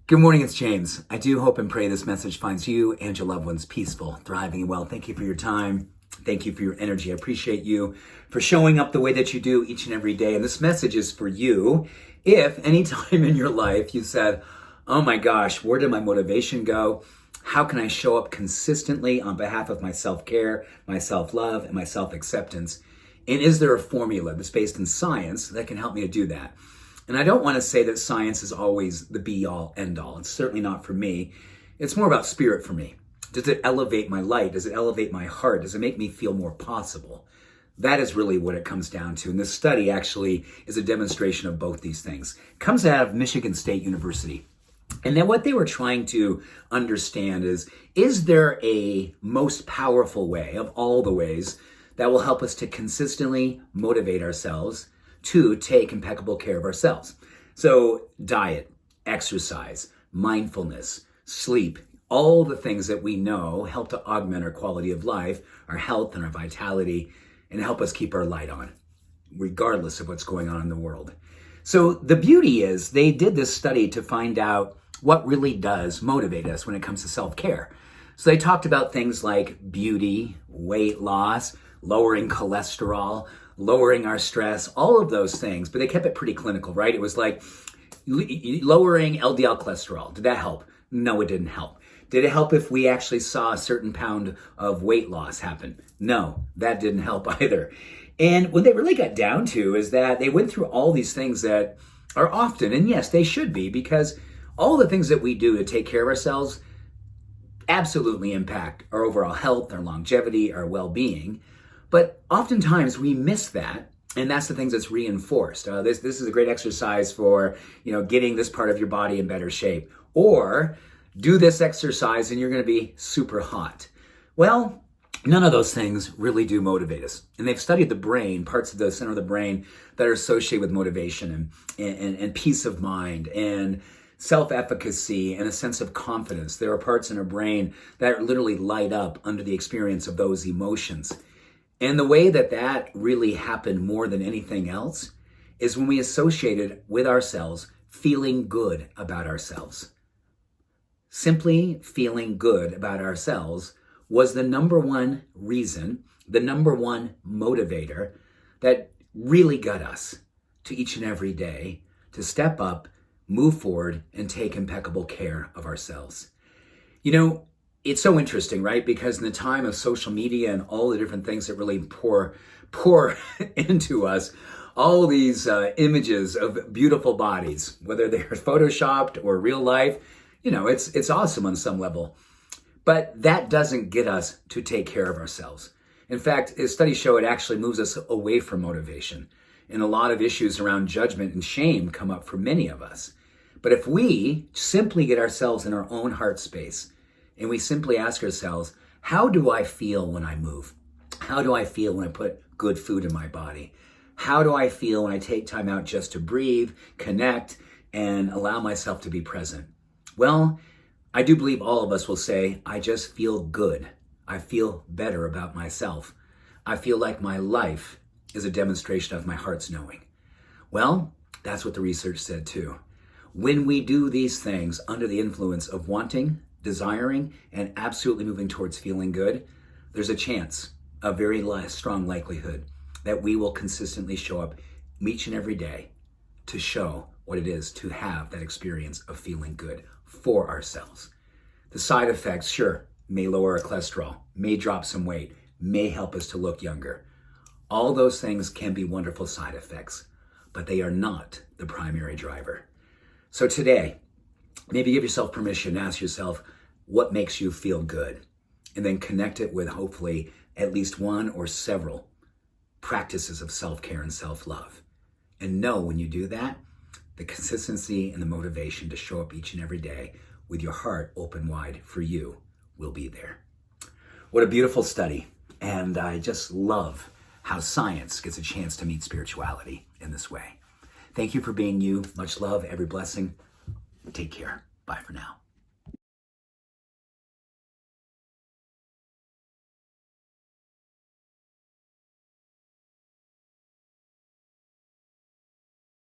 Good morning, it's James. I do hope and pray this message finds you and your loved ones peaceful, thriving, and well. Thank you for your time. Thank you for your energy. I appreciate you for showing up the way that you do each and every day. And this message is for you. If any time in your life you said, oh my gosh, where did my motivation go? How can I show up consistently on behalf of my self-care, my self-love, and my self-acceptance? And is there a formula that's based in science that can help me to do that? And I don't want to say that science is always the be-all, end-all. It's certainly not for me. It's more about spirit for me. Does it elevate my light? Does it elevate my heart? Does it make me feel more possible? That is really what it comes down to. And this study actually is a demonstration of both these things. It comes out of Michigan State University. And then what they were trying to understand is there a most powerful way of all the ways that will help us to consistently motivate ourselves to take impeccable care of ourselves? So diet, exercise, mindfulness, sleep, all the things that we know help to augment our quality of life, our health and our vitality, and help us keep our light on, regardless of what's going on in the world. So the beauty is they did this study to find out what really does motivate us when it comes to self-care. So they talked about things like beauty, weight loss, lowering cholesterol, lowering our stress, all of those things, but they kept it pretty clinical, right? It was like lowering LDL cholesterol. Did that help? No, it didn't help. Did it help if we actually saw a certain pound of weight loss happen? No, that didn't help either. And what they really got down to is that they went through all these things that are often, and yes, they should be, because all the things that we do to take care of ourselves absolutely impact our overall health, our longevity, our well-being. But oftentimes we miss that, and that's the things that's reinforced. This is a great exercise for, getting this part of your body in better shape. Or do this exercise and you're going to be super hot. Well, none of those things really do motivate us. And they've studied the brain, parts of the center of the brain that are associated with motivation and peace of mind and self-efficacy and a sense of confidence. There are parts in our brain that literally light up under the experience of those emotions. And the way that really happened more than anything else is when we associated with ourselves feeling good about ourselves. Simply feeling good about ourselves was the number one reason, the number one motivator that really got us to each and every day to step up, move forward, and take impeccable care of ourselves. It's so interesting, right? Because in the time of social media and all the different things that really pour into us, all these images of beautiful bodies, whether they're photoshopped or real life, it's awesome on some level. But that doesn't get us to take care of ourselves. In fact, studies show it actually moves us away from motivation. And a lot of issues around judgment and shame come up for many of us. But if we simply get ourselves in our own heart space, and we simply ask ourselves, how do I feel when I move? How do I feel when I put good food in my body? How do I feel when I take time out just to breathe, connect, and allow myself to be present? Well, I do believe all of us will say, I just feel good. I feel better about myself. I feel like my life is a demonstration of my heart's knowing. Well, that's what the research said too. When we do these things under the influence of wanting, desiring, and absolutely moving towards feeling good, there's a chance, a very strong likelihood, that we will consistently show up each and every day to show what it is to have that experience of feeling good for ourselves. The side effects, sure, may lower our cholesterol, may drop some weight, may help us to look younger. All those things can be wonderful side effects, but they are not the primary driver. So today, maybe give yourself permission to ask yourself what makes you feel good, and then connect it with hopefully at least one or several practices of self-care and self-love. And know when you do that, the consistency and the motivation to show up each and every day with your heart open wide for you will be there. What a beautiful study. And I just love how science gets a chance to meet spirituality in this way. Thank you for being you. Much love, every blessing. Take care. Bye for now.